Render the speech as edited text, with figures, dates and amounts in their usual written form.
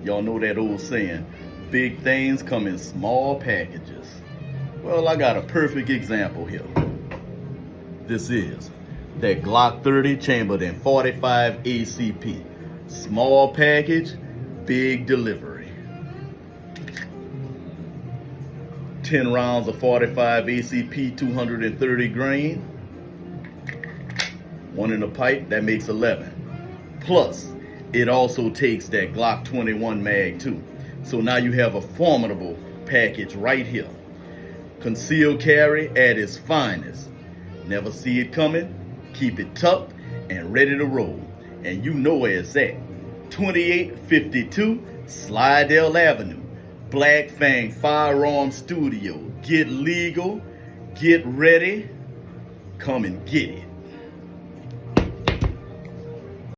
Y'all know that old saying, big things come in small packages. Well, I got a perfect example here. This is that Glock 30 chambered in 45 ACP. Small package, big delivery. 10 rounds of 45 ACP, 230 grain. One in the pipe, that makes 11. Plus, it also takes that Glock 21 mag too. So now you have a formidable package right here. Concealed carry at its finest. Never see it coming, keep it tucked and ready to roll. And you know where it's at. 2852 Slidell Avenue, Black Fang Firearm Studio. Get legal, get ready, come and get it.